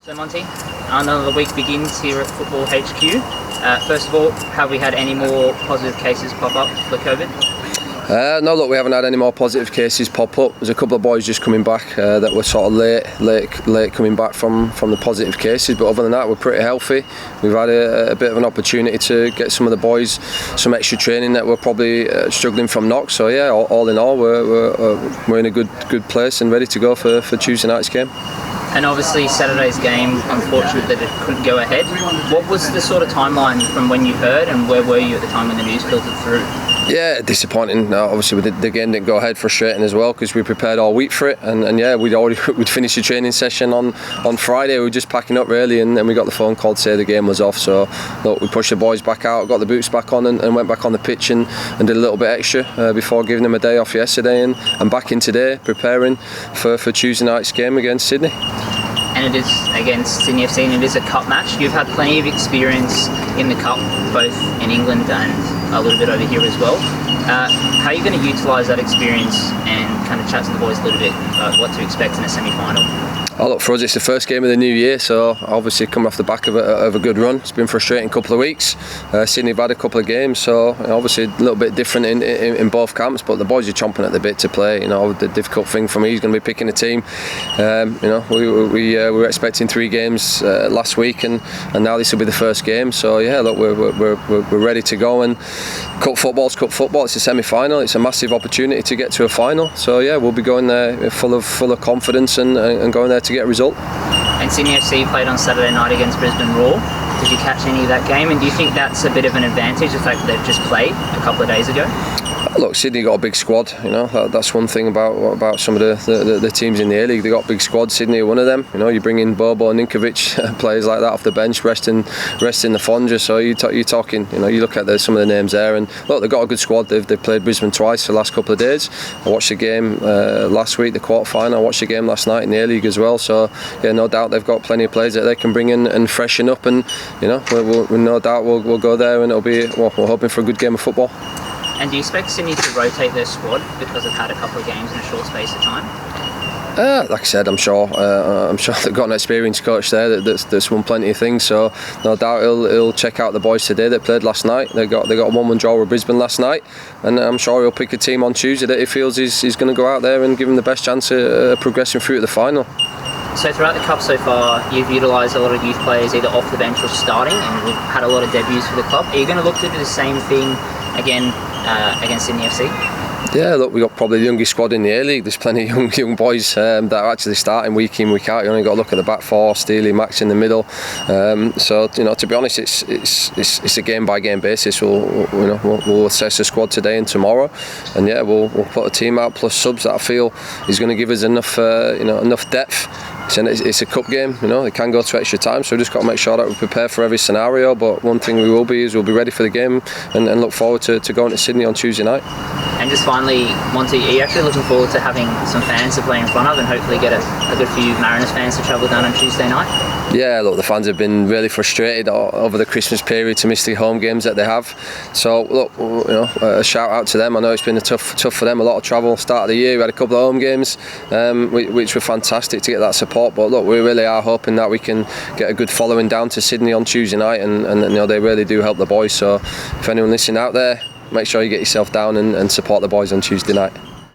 So Monty, another week begins here at Football HQ. First of all, have we had any more positive cases pop up for COVID? No, look, we haven't had any more positive cases pop up. There's a couple of boys just coming back that were sort of late coming back from the positive cases, but other than that, we're pretty healthy. We've had a bit of an opportunity to get some of the boys some extra training that were probably struggling from knocks. So yeah, all in all, we're in a good place and ready to go for Tuesday night's game. And obviously Saturday's game, unfortunate that it couldn't go ahead. What was the sort of timeline from when you heard, and where were you at the time when the news filtered through? Yeah, disappointing. Obviously, the game didn't go ahead, frustrating as well, because we prepared all week for it, and yeah, we'd finished the training session on Friday. We were just packing up really, and then we got the phone call to say the game was off. So look, we pushed the boys back out, got the boots back on, and went back on the pitch and did a little bit extra before giving them a day off yesterday, and I'm back in today preparing for Tuesday night's game against Sydney. And it is against Sydney FC, and it is a cup match. You've had plenty of experience in the cup, both in England and a little bit over here as well. How are you going to utilise that experience and kind of chat to the boys a little bit about what to expect in a semi-final? Oh, look, for us it's the first game of the new year, so obviously coming off the back of a good run. It's been a frustrating couple of weeks. Sydney have had a couple of games, so obviously a little bit different in both camps, but the boys are chomping at the bit to play. The difficult thing for me is going to be picking a team. We were expecting 3 games last week, and now this will be the first game. So yeah, look, we're ready to go, and cup football's cup football. It's a semi-final. It's a massive opportunity to get to a final. So yeah, we'll be going there full of confidence and going there to get a result. And Sydney FC played on Saturday night against Brisbane Roar. Did you catch any of that game? And do you think that's a bit of an advantage, the fact that they've just played a couple of days ago? Look, Sydney got a big squad. That's one thing about some of the teams in the A-League. They got big squads. Sydney are one of them. You bring in Bobo and Ninkovic, players like that off the bench, resting the Fonja. So you're talking. You look at some of the names there, and look, they've got a good squad. They've played Brisbane twice the last couple of days. I watched the game last week, the quarter-final. I watched the game last night in the A-League as well. So yeah, no doubt they've got plenty of players that they can bring in and freshen up. And we'll no doubt we'll go there, and it'll be. Well, we're hoping for a good game of football. And do you expect Sydney to rotate their squad because they've had a couple of games in a short space of time? Like I said, I'm sure they've got an experienced coach there that's won plenty of things. So no doubt he'll check out the boys today that played last night. They got a 1-1 draw with Brisbane last night, and I'm sure he'll pick a team on Tuesday that he feels he's going to go out there and give them the best chance of progressing through to the final. So throughout the Cup so far, you've utilised a lot of youth players either off the bench or starting, and we've had a lot of debuts for the club. Are you going to look to do the same thing again against Sydney FC? Yeah, look, we've got probably the youngest squad in the A-League. There's plenty of young boys that are actually starting week in, week out. You only got to look at the back four, Steely, Max in the middle. So to be honest, it's a game by game basis. We'll assess the squad today and tomorrow, and yeah, we'll put a team out plus subs that I feel is going to give us enough depth. It's a cup game, it can go to extra time, so we've just got to make sure that we prepare for every scenario. But one thing we'll be ready for the game and look forward to going to Sydney on Tuesday night. And just finally, Monty, are you actually looking forward to having some fans to play in front of and hopefully get a good few Mariners fans to travel down on Tuesday night? Yeah, look, the fans have been really frustrated over the Christmas period to miss the home games that they have. So look, a shout out to them. I know it's been tough for them, a lot of travel. Start of the year, we had a couple of home games, which were fantastic to get that support. But look, we really are hoping that we can get a good following down to Sydney on Tuesday night, and they really do help the boys. So if anyone listening out there, make sure you get yourself down and support the boys on Tuesday night.